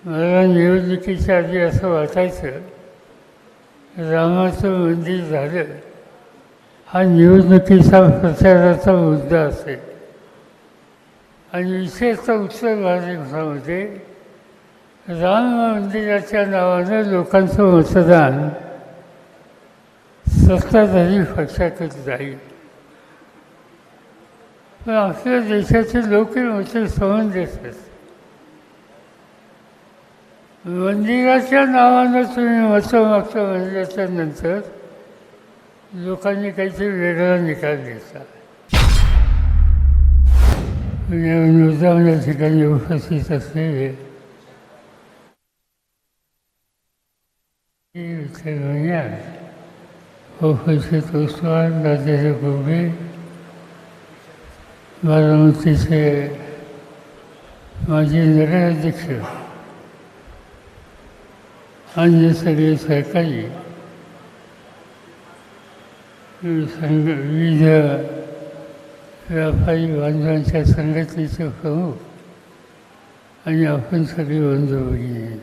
मला निवडणुकीच्या आधी असं वाटायचं, रामाचं मंदिर झालं हा निवडणुकीचा प्रचाराचा मुद्दा असेल आणि विशेषतः उत्तर भारतामध्ये राम मंदिराच्या नावानं लोकांचं मतदान सत्ताधारी पक्षाकडे जाईल. पण आपल्या देशाचे लोक मोठे समंजस असतात. मंदिराच्या नावानं तुम्ही मतं मागता म्हणल्याच्या नंतर लोकांनी काहीतरी वेगळा निकाल घेतला. या ठिकाणी उपस्थित असलेले उपस्थित उस्मान राजेंद्र गोबे, बारामतीचे माजी नगराध्यक्ष, अन्य सगळे सहकारी, विविध व्यापारी बांधवांच्या संघटनेचे प्रमुख आणि आपण सगळे बंधू भगिनी,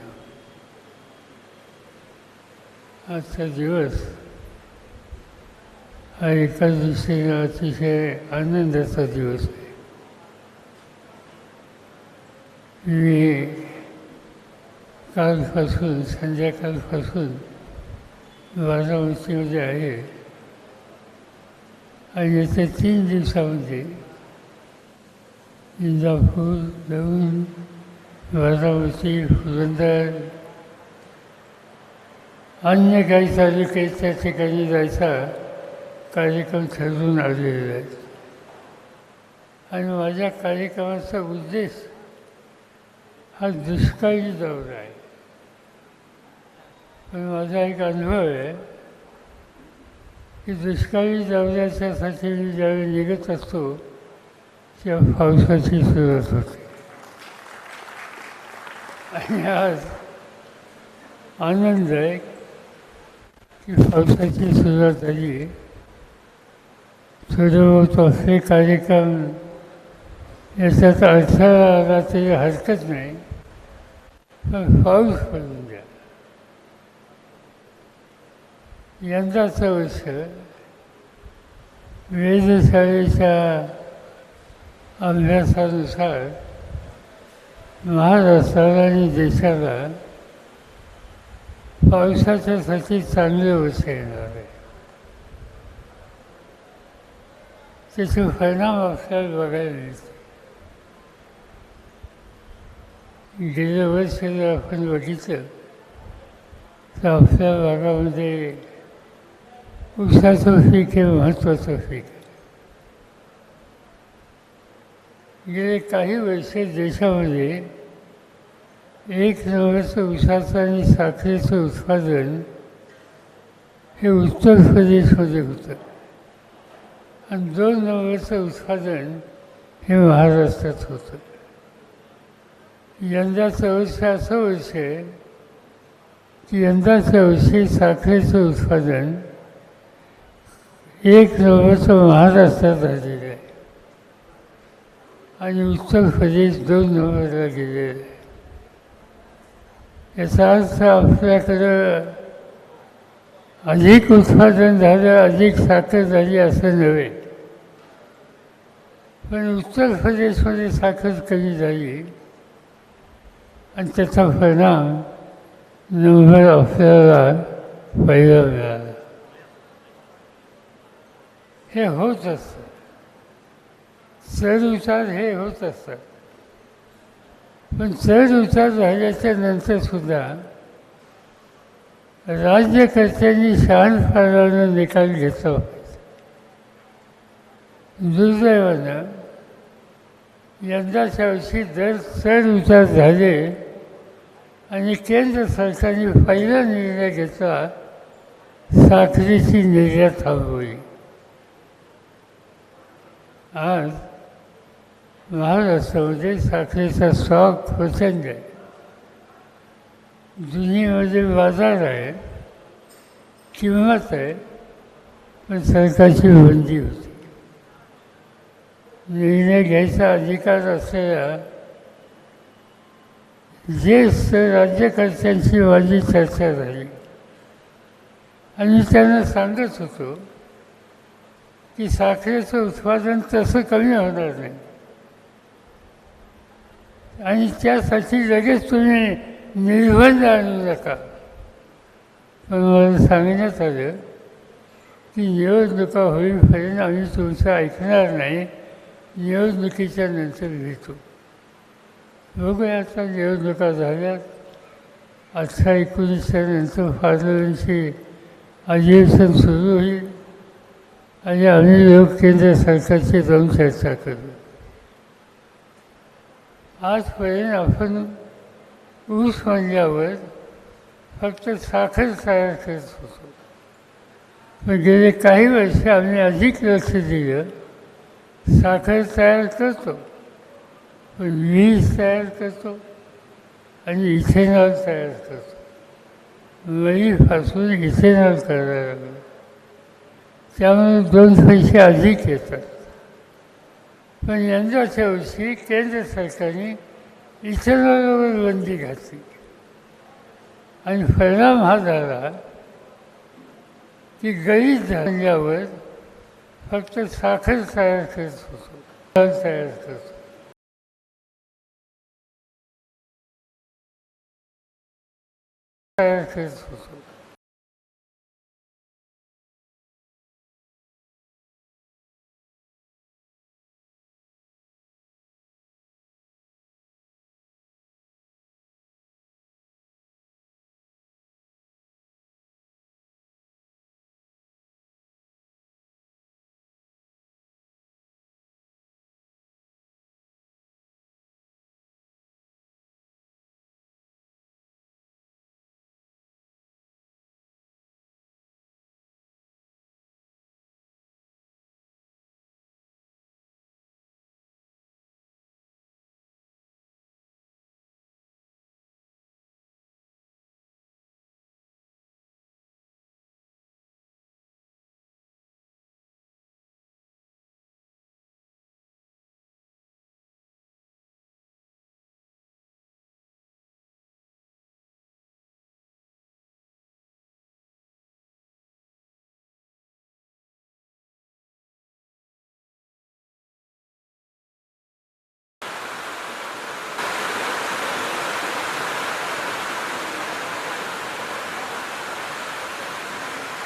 आजचा दिवस हा एका दृष्टीने अतिशय आनंदाचा दिवस आहे. मी कालपासून संध्याकाळपासून बारामतीमध्ये आहे आणि येत्या 3 दिवसामध्ये इंदापूर, दौंड, बारामती, पुरंदर, अन्य काही तालुके त्या ठिकाणी जायचा कार्यक्रम ठरवून आलेले आहेत. आणि माझ्या कार्यक्रमाचा उद्देश हा दुष्काळी दौरा आहे. पण माझा एक अनुभव आहे की दुष्काळी दौऱ्याच्यासाठी मी ज्यावेळी निघत असतो तेव्हा पावसाची सुरुवात होते. आणि आज आनंद आहे की पावसाची सुरुवात झाली. थोडं आपले कार्यक्रम याच्यात अडथळा आला तरी हरकत नाही, पण पाऊस पडून द्या. यंदाचं वर्ष वेधशाळेच्या अभ्यासानुसार महाराष्ट्राला आणि देशाला पावसाच्यासाठी चांगले वर्ष येणार आहे. त्याचे परिणाम आपल्याला बघायला मिळते. गेल्या वर्षी जर आपण बघितलं तर आपल्या भागामध्ये ऊसाचं पीक हे महत्त्वाचं पीक आहे. गेले काही वर्ष देशामध्ये 1 नंबरचं ऊसाचं आणि साखरेचं उत्पादन हे उत्तर प्रदेशमध्ये होतं आणि 2 नंबरचं उत्पादन हे महाराष्ट्रात होतं. यंदाचं वर्ष असं वर्ष आहे की यंदाच्या वर्षी साखरेचं उत्पादन 1 नंबरचं महाराष्ट्रात झालेलं आहे आणि उत्तर प्रदेश 2 नंबरला गेलेलं आहे. याचा अर्थ आपल्याकडं अधिक उत्पादन झालं, अधिक साखर झाली असं नव्हे, पण उत्तर प्रदेशमध्ये साखर कमी झाली आणि त्याचा परिणाम नंबर आपल्याला पहिला मिळाला. हे होत असतं, चढ उतार हे होत असतात. पण चढ उतार झाल्याच्या नंतरसुद्धा राज्यकर्त्यांनी शहाणपणानं निकाल घेतला पाहिजे. दुर्दैवानं यंदाच्या वर्षी चढ उतार झाले आणि केंद्र सरकारने पहिला निर्णय घेतला, साखरेची निर्यात थांबवली. आज महाराष्ट्रामध्ये साखरेचा स्टॉक प्रचंड आहे. दुनियेमध्ये बाजार आहे, किंमत आहे, पण सरकारची बंदी होती. निर्णय घ्यायचा अधिकार असलेल्या ज्येष्ठ राज्यकर्त्यांशी माझी चर्चा झाली आणि मी त्यांना सांगत होतो की साखरेचं उत्पादन तसं कमी होणार नाही आणि त्यासाठी लगेच तुम्ही निर्बंध आणू नका. पण मला सांगण्यात आलं की निवडणुका होईपर्यंत आम्ही तुमचं ऐकणार नाही, निवडणुकीच्या नंतर भेटू. बघूया आता निवडणुका झाल्यात, 18-19च्या नंतर पार्लमेंटची अधिवेशन सुरू होईल आणि आम्ही लोक केंद्र सरकारची जाऊन चर्चा करू. आजपर्यंत आपण ऊस म्हणल्यावर फक्त साखर तयार करत होतो, पण गेले काही वर्ष आम्ही अधिक लक्ष दिलं. साखर तयार करतो, पण वीज तयार करतो आणि इथेनॉल तयार करतो. मळीपासून इथेनॉल करायला लागलं, त्यामुळे 2 पैसे अधिक येतात. पण यंदाच्या वर्षी केंद्र सरकारने इथेनॉलवर बंदी घातली आणि परिणाम हा झाला की गळीत झाल्यावर फक्त साखर तयार करत होतो, तयार करतो. तयार करत होतो.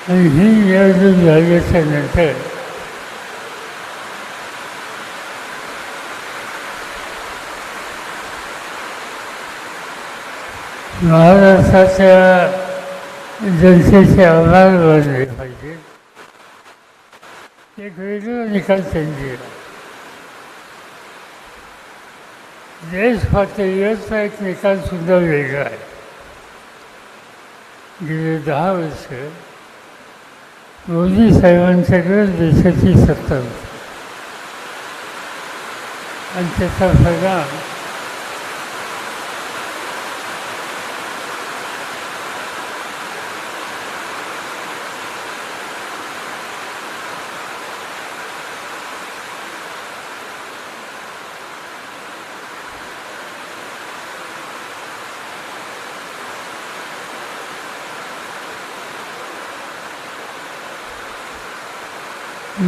आणि ही निवडणूक झाल्याच्या नंतर महाराष्ट्राच्या जनतेचे आभार मानले पाहिजे. एक वेगळा निकाल त्यांनी दिला. देश पातळीवरचा एक निकालसुद्धा वेगळा आहे. गेले 10 वर्ष मोदी साहेबांच्याकडे देशाची सत्ता होती आणि त्याचा परिणाम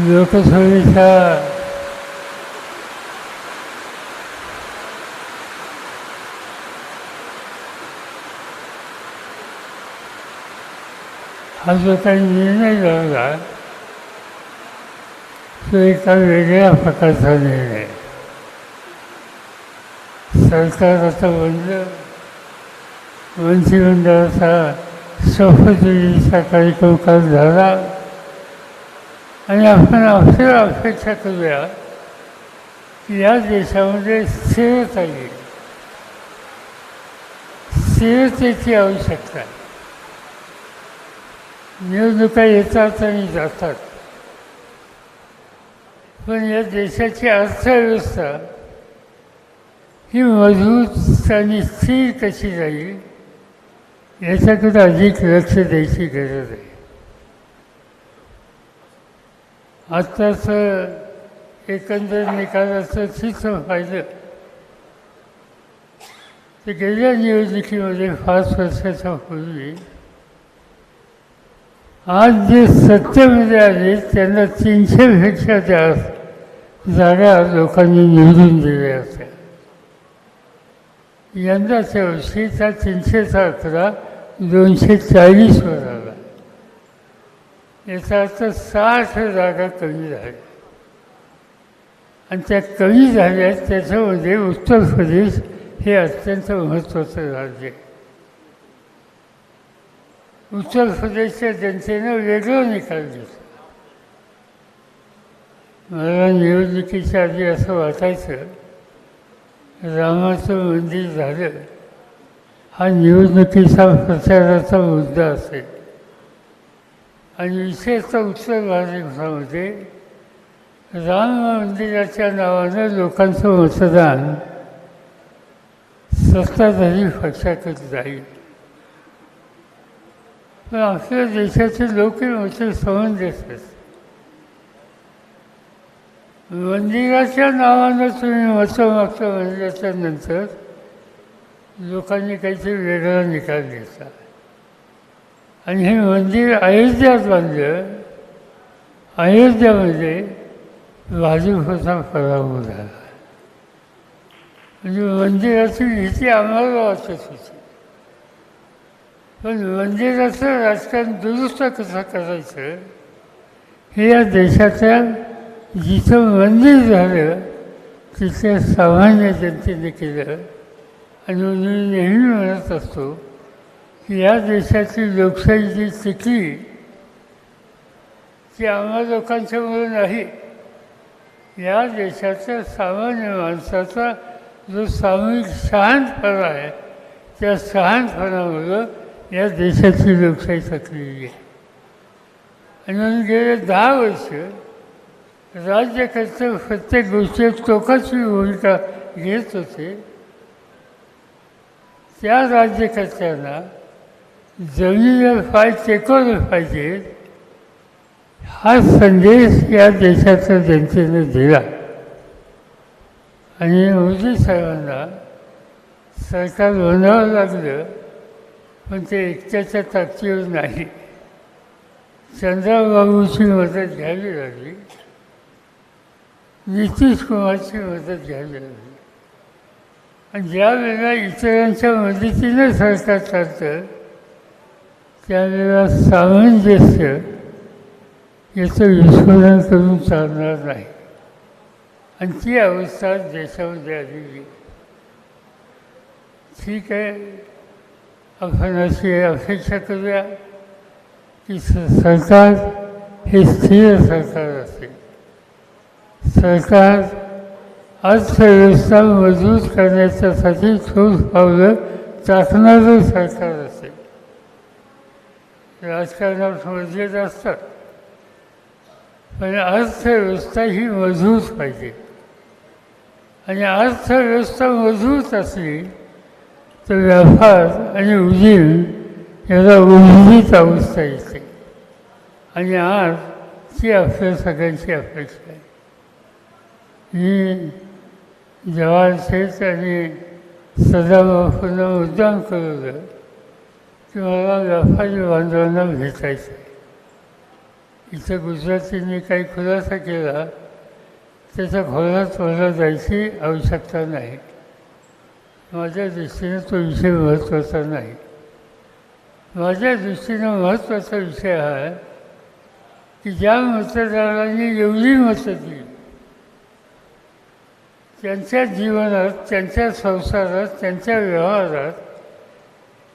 लोकसभेच्या हा जो काही निर्णय झाला तो एका वेगळ्या प्रकारचा निर्णय. सरकार आता बनलं, मंत्रिमंडळाचा शपथविधीचा कार्यक्रम काल झाला आणि आपण आपल्याला अपेक्षा करूया की या देशामध्ये स्थिरता येईल. स्थिरतेची आवश्यकता आहे. निवडणुका येतात आणि जातात, पण या देशाची अर्थव्यवस्था ही मजबूत आणि स्थिर कशी राहील याच्याकडे अधिक लक्ष द्यायची गरज आहे. आत्ताच एकंदर निकालाचं चित्र पाहिलं तर गेल्या निवडणुकीमध्ये 5 वर्षाच्या पूर्वी आज जे सत्तेमध्ये आले त्यांना 300पेक्षा जास्त जागा लोकांनी निवडून दिल्या होत्या. यंदाच्या वर्षी त्या 300चा आकडा 240 वर आला. याचा अर्थ 60 जागा कमी झाल्या. आणि त्या कमी झाल्या त्याच्यामध्ये उत्तर प्रदेश हे अत्यंत महत्त्वाचं राज्य आहे. उत्तर प्रदेशच्या जनतेनं वेगळं निकाल घेतला. मला निवडणुकीच्या आधी असं वाटायचं रामाचं मंदिर झालं हा निवडणुकीचा प्रचाराचा मुद्दा असेल आणि विशेषतः उत्तर भारतामध्ये राम मंदिराच्या नावानं लोकांचं मतदान सत्ताधारी पक्षाकडे जाईल. पण आपल्या देशाचे लोकही मोठे समंजस असतात. मंदिराच्या नावानं तुम्ही मतं मागता म्हणल्याच्या नंतर लोकांनी काहीतरी वेगळा निकाल घेतला आणि हे मंदिर अयोध्यात बांधलं. अयोध्यामध्ये भाजपचा पराभव झाला. म्हणजे मंदिराची भीती आम्हाला वाटत होती. पण मंदिराचं राजकारण दुरुस्त कसं करायचं हे या देशाच्या जिथं मंदिर झालं तिथे सामान्य जनतेने केलं. आणि मी नेहमी म्हणत असतो की या देशाची लोकशाही जी टिकली ती आम्हा लोकांच्यामुळे नाही, या देशाच्या सामान्य माणसाचा जो सामूहिक शहाणपणा आहे त्या शहाणपणामुळं या देशाची लोकशाही टिकलेली आहे. आणि म्हणून गेले 10 वर्ष राज्यकर्ते प्रत्येक गोष्टीत टोकाची भूमिका घेत होते. त्या राज्यकर्त्यांना जमिनीवर पाय टेकवले पाहिजे हा संदेश या देशाच्या जनतेने दिला. आणि मोदी साहेबांना सरकार बनावं लागलं, पण ते एकट्याच्या ताकदीवर नाही. चंद्रबाबूची मदत घ्यावी लागली, नितीश कुमारची मदत घ्यावी लागली. आणि ज्या वेळेला इतरांच्या मदतीनं सरकार चालतं त्यावेळेला सामंजस्य याचं विस्फोरण करून चालणार नाही. आणि ती अवस्था देशामध्ये आलेली. ठीक आहे, आपण अशी अपेक्षा करूया की सरकार हे स्थिर सरकार असेल. सरकार अर्थव्यवस्था मजबूत करण्याच्यासाठी ठोस पावलं टाकणारं सरकार असेल. राजकारणात मर्याद असतात, पण अर्थव्यवस्था ही मजबूत पाहिजे. आणि अर्थव्यवस्था मजबूत असली तर व्यापार आणि उद्योग याला उर्जित अवस्था येते. आणि आज ती आपल्या सगळ्यांची अपेक्षा आहे. मी जवाहर शेठ आणि सदाभाऊंना मुद्दाम कळवलं की मला व्यापारी बांधवांना भेटायचं आहे. इथं गुजरातींनी काही खुलासा केला त्याच्या खोलात मला जायची आवश्यकता नाही. माझ्या दृष्टीनं तो विषय महत्त्वाचा नाही. माझ्या दृष्टीनं महत्त्वाचा विषय हा आहे की ज्या मतदारांनी एवढी मतं दिली त्यांच्या जीवनात, त्यांच्या संसारात, त्यांच्या व्यवहारात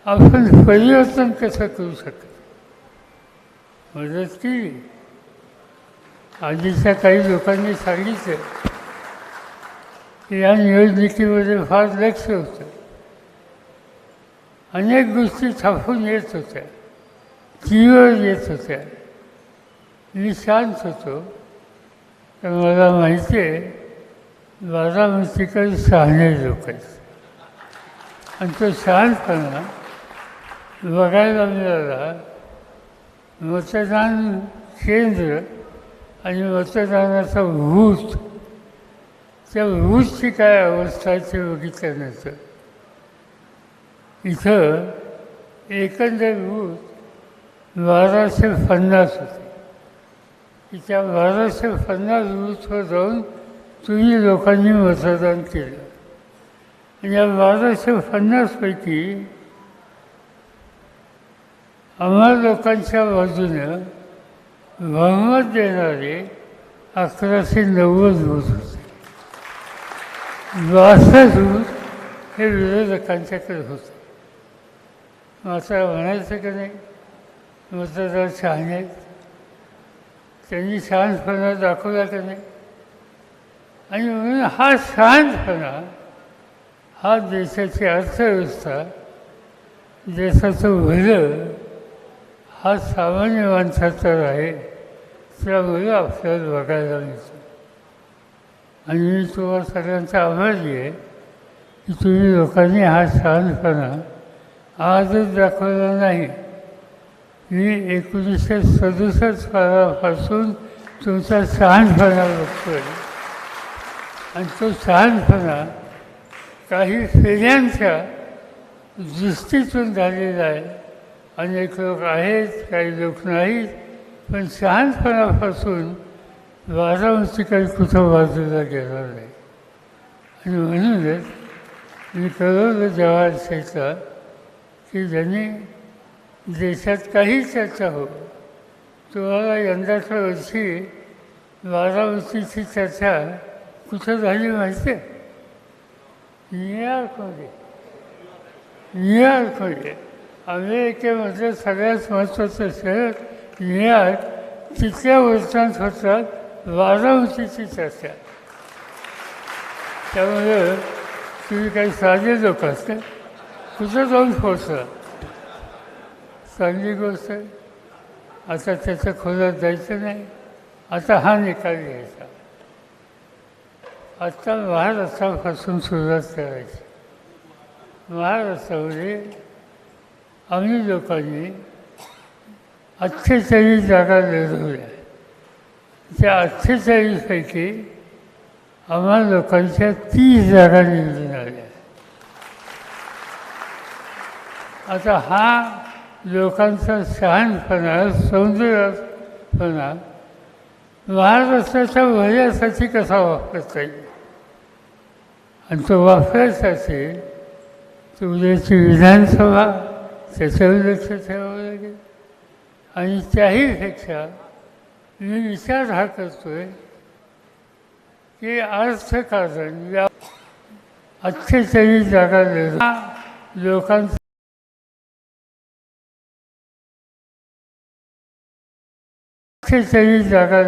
आपण परिवर्तन कसं करू शकतो. मदत केली. आधीच्या काही लोकांनी सांगितलं की या निवडणुकीमध्ये फार लक्ष होतं, अनेक गोष्टी छापून येत होत्या, टीव्हीवर येत होत्या. मी शांत होतो. तर मला माहिती आहे बारामतीकर शहाणे लोक आहेत आणि तो शहाणपणा बघायला मिळाला. मतदान केंद्र आणि मतदानाचा बूथ, त्या बूथची काय अवस्था आहे ते बघितल्यानंतर इथं एकंदरीत 1250 होते. त्या 1250 बूथवर जाऊन तुम्ही लोकांनी मतदान केलं. या 1250पैकी आम्हा लोकांच्या बाजूनं बहुमत देणारे 1190 बूथ होते. 62 बूथ हे विरोधकांच्याकडे होते. मग असं म्हणायचं की नाही मतदार छान आहेत, त्यांनी शहाणपणा दाखवला की नाही. आणि म्हणून हा शहाणपणा हा देशाची अर्थव्यवस्था, देशाचं भलं हा सामान्य माणसाचा आहे, त्यामुळे आपल्याला बघायला मिळतं. आणि मी तुम्हाला सगळ्यांचा आभारी आहे की तुम्ही लोकांनी हा शहाणपणा आजच दाखवला नाही. मी 1967 सालापासून तुमचा शहाणपणा बघतोय. आणि तो शहाणपणा काही फेऱ्यांच्या दृष्टीतून झालेला आहे. अनेक लोक आहेत, काही लोक नाहीत, पण शहाणपणापासून बारामती काही कुठं बाजूला गेला नाही. आणि म्हणूनच मी कळवलं जवाहर शेखला की ज्यांनी देशात काही चर्चा हो, तुम्हाला यंदाच्या वर्षी बारामतीची चर्चा कुठं झाली माहिती आहे? न्यूयॉर्कमध्ये. न्यूयॉर्कमध्ये अमेरिकेमधलं सगळ्यात महत्त्वाचं शहर न्यूयॉर्क, तिथल्या वर्षांत होतात बारामतीची चर्चा. त्यामुळे तुम्ही काही साधे लोक असतात, कुठं जाऊन पोचला, चांगली गोष्ट आहे. आता त्याच्या खोलात जायचं नाही. आता हा निकाल घ्यायचा. आत्ता महाराष्ट्रापासून सुरुवात करायची. महाराष्ट्रामध्ये आम्ही लोकांनी 48 जागा लढवल्या. त्या 48पैकी आम्हा लोकांच्या 30 जागा निवडून आल्या. आता हा लोकांचा शहाणपणा, सौंदर्यपणा महाराष्ट्राच्या भल्यासाठी कसा वापरता येईल. आणि तो वापरायचा असेल तर उद्याची विधानसभा, त्याच्यावर लक्ष ठेवावं लागेल. आणि त्याहीपेक्षा मी विचार हा करतोय की अर्थकारण 48 जागा लोकांचा 48 जागा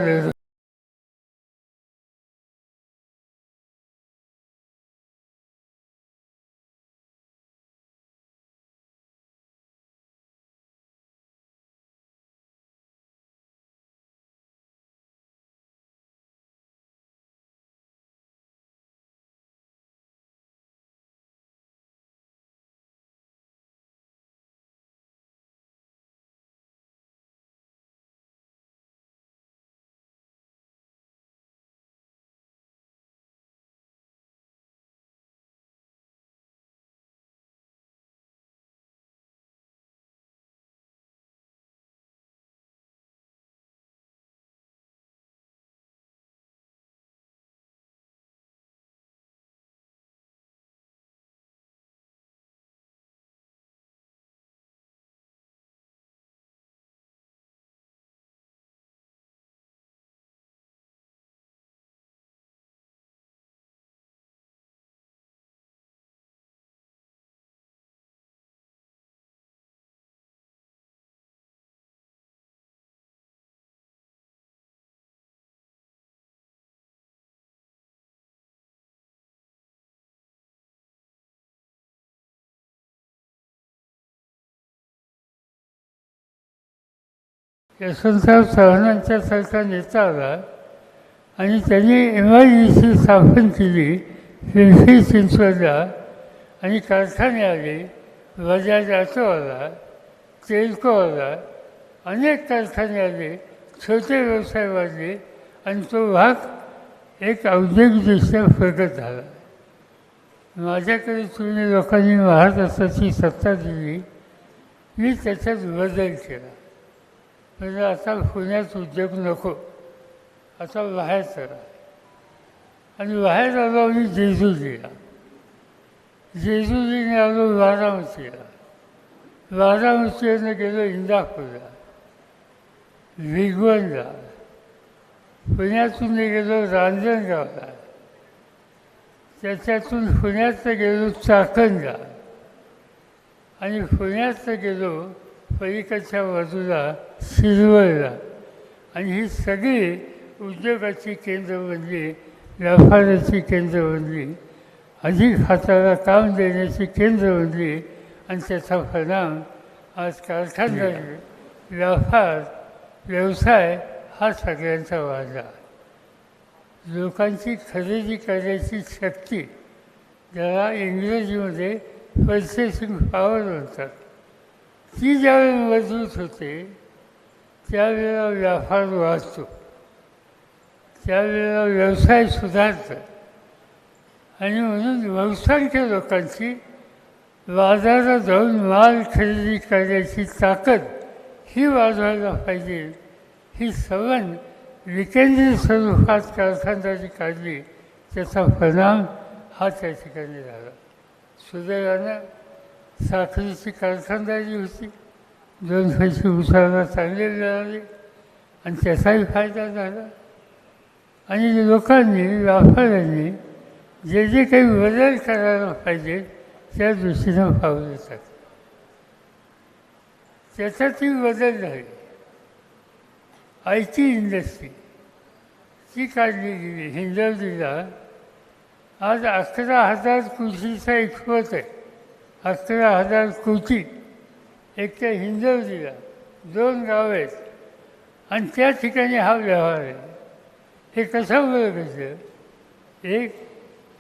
यशवंतराव चव्हाणांच्या सारखा नेता आला आणि त्यांनी MIDC स्थापन केली पिंपरी चिंचवडला. आणि कारखाने आले, बजाज ऑटो आला, तेलको आला, अनेक कारखाने आले, छोटे व्यवसाय वाढले आणि तो भाग एक औद्योगिकदृष्ट्या प्रगत झाला. माझ्याकडे तुम्ही लोकांनी महाराष्ट्राची सत्ता दिली, मी त्याच्यात बदल केला. म्हणजे आता पुण्यात उद्योग नको, आता बाहेर चला. आणि बाहेर आलो मी जेजुरीला, जेजुरीने आलो बारामतीला, बारामतीवरनं गेलो इंदापूरला, भिगवणला, पुण्यातून गेलो रांजणगावला, त्याच्यातून पुण्यात गेलो चाकणला आणि पुण्यात गेलो पलीकडच्या बाजूला शिरवळला. आणि ही सगळी उद्योगाची केंद्र बनली, व्यापाराची केंद्र बनली, अधिक हाताला काम देण्याची केंद्र बनली. आणि त्याचा परिणाम आज कारखानदारी, व्यापार, व्यवसाय हा सगळ्यांचा वाढला. लोकांची खरेदी करण्याची शक्ती, ज्याला इंग्रजीमध्ये पर्चेसिंग पॉवर म्हणतात, ती ज्यावेळी मजबूत होते त्यावेळेला व्यापार वाढतो, त्यावेळेला व्यवसाय सुधारतो. आणि म्हणून बहुसंख्य लोकांची बाजारात जाऊन माल खरेदी करण्याची ताकद ही वाढवायला पाहिजे. ही सवय विकेंद्रित स्वरूपात कारखानदारी काढली, त्याचा परिणाम हा त्या ठिकाणी झाला. सुदैवानं साखरेची कारखानदारी होती, 2 पैसे उचलायला चांगले मिळाले आणि त्याचाही फायदा झाला. आणि लोकांनी, व्यापाऱ्यांनी जे जे काही बदल करायला पाहिजे त्या दृष्टीनं पाऊल येतात. त्याच्यातही बदल झाले. आय टी इंडस्ट्री ती काढली गेली. हिंजवडीला आज 11,000 कोटीचा एक्सपोर्ट आहे. 11,000 कोटी एक त्या हिंजवडीला, 2 गावं आहेत आणि त्या ठिकाणी हा व्यवहार आहे. हे कशामुळे घडलं? एक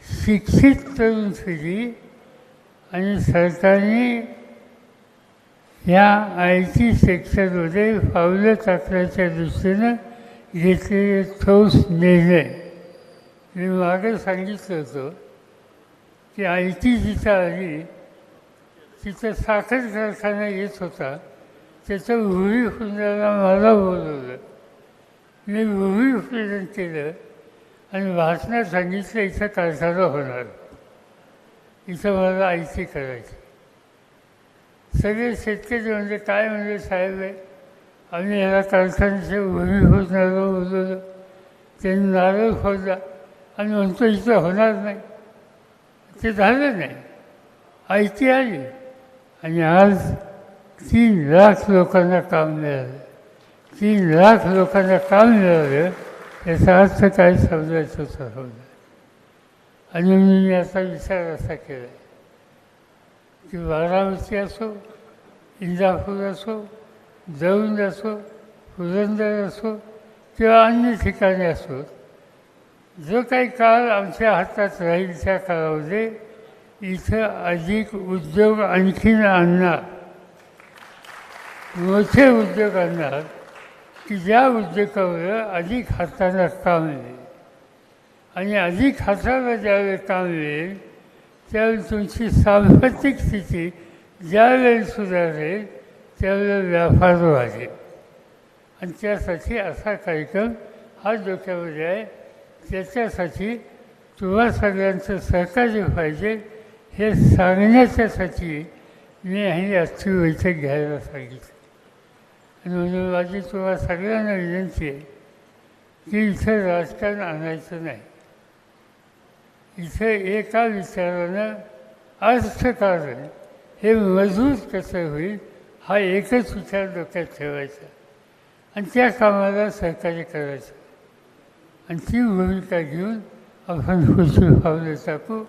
शिक्षित तरुण पिढी आणि सरकारने ह्या आय टी सेक्टरमध्ये पावलं टाकण्याच्या दृष्टीनं घेतलेले ठोस निर्णय. मी मागे सांगितलं होतं की आय टी जिथं आली तिथं साखर कारखाना येत होता, त्याचं भूमिपूजनाला मला बोलवलं. मी भूमिपूजन केलं आणि भाषणात सांगितलं इथं कारखाना होणार, इथं मला आय टी करायची. सगळे शेतकरी म्हणजे काय म्हणजे साहेब आहे, आम्ही ह्याला कारखान्याच्या भूमिपूजनाला बोलवलं, त्यांनी नारळ फोडला आणि म्हणतो इथं होणार नाही. ते झालं नाही. आय टी आली आणि आज 3 लाख लोकांना काम मिळालं. 3 लाख लोकांना काम मिळालं याचा अर्थ काय समजायचं ठरवलं. आणि मी असा विचार असा केला की बारामती असो, इंदापूर असो, दौंड असो, पुरंदर असो किंवा अन्य ठिकाणी असो, जो काही काळ आमच्या हातात राहील त्या काळामध्ये इथं अधिक उद्योग आणखीन आणणार, मोठे उद्योग आणणार की ज्या उद्योगावर अधिक हाताला काम मिळेल. आणि अधिक हाताला ज्यावेळी काम मिळेल त्यावेळी तुमची सांस्कृतिक स्थिती ज्यावेळी सुधारेल त्यावेळेला व्यापार वाढेल. आणि त्यासाठी असा कार्यक्रम हा डोक्यामध्ये आहे. त्याच्यासाठी तुम्हा सगळ्यांचं सहकार्य पाहिजे हे सांगण्याच्यासाठी मी ही आजची बैठक घ्यायला सांगितलं. आणि म्हणून माझी तुम्हा सगळ्यांना विनंती आहे की इथं राजकारण आणायचं नाही. इथं एका विचारानं अर्थकारण हे मजबूत कसं होईल हा एकच विचार डोक्यात ठेवायचा आणि त्या कामाला सहकार्य करायचं. आणि ती भूमिका घेऊन आपण पुढची पावलं टाकू.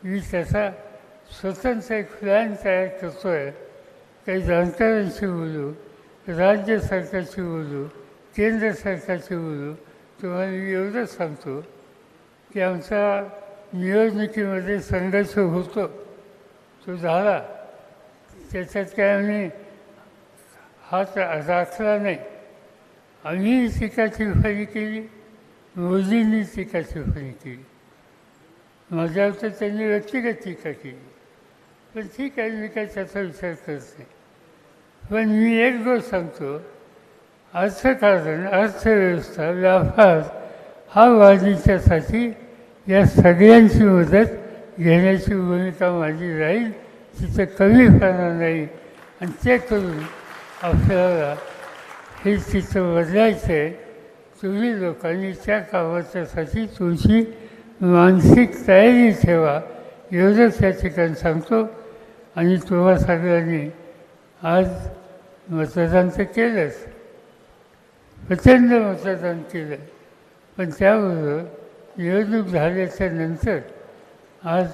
मी त्याचा स्वतंत्र एक प्लॅन तयार करतो आहे. काही जाणकारांशी बोलू, राज्य सरकारशी बोलू, केंद्र सरकारशी बोलू. तुम्हाला मी एवढंच सांगतो की आमचा निवडणुकीमध्ये संघर्ष होतो, तो झाला. त्याच्यात काय आम्ही हात राखला नाही. आम्ही टीका टिप्पणी केली, मोदींनी टीका टिप्पणी केली. माझ्यावर तर त्यांनी व्यक्तिगत टीका केली, पण ठीक आहे, मी काही त्याचा विचार करत नाही. पण मी एक गोष्ट सांगतो, अर्थकारण, अर्थव्यवस्था, व्यापार हा वाढीच्यासाठी या सगळ्यांची मदत घेण्याची भूमिका माझी राहील, तिथं कमी करणार नाही. आणि ते करून आपल्याला हे चित्र बदलायचं आहे. तुम्ही लोकांनी त्या कामाच्यासाठी तुमची मानसिक तयारी ठेवा, एवढंच या ठिकाणी सांगतो. आणि तुम्हा सगळ्यांनी आज मतदान तर केलंच, प्रचंड मतदान केलं, पण त्याबरोबर निवडणूक झाल्याच्या नंतर आज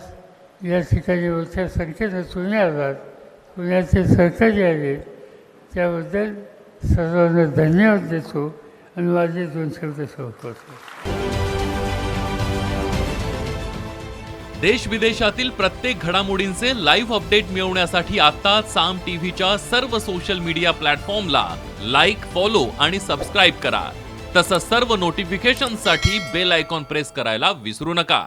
या ठिकाणी मोठ्या संख्येनं तुम्ही आलात, पुण्याचे सहकारी आले, त्याबद्दल सर्वांना धन्यवाद देतो आणि माझे 2 शब्द संपवतो. देश विदेशातील प्रत्येक घडामोडींचे लाईव्ह अपडेट मिळवण्यासाठी आता साम टीव्हीच्या सर्व सोशल मीडिया प्लॅटफॉर्मला लाईक, फॉलो आणि सबस्क्राईब करा. तसंच सर्व नोटिफिकेशनसाठी बेल आयकॉन प्रेस करायला विसरू नका.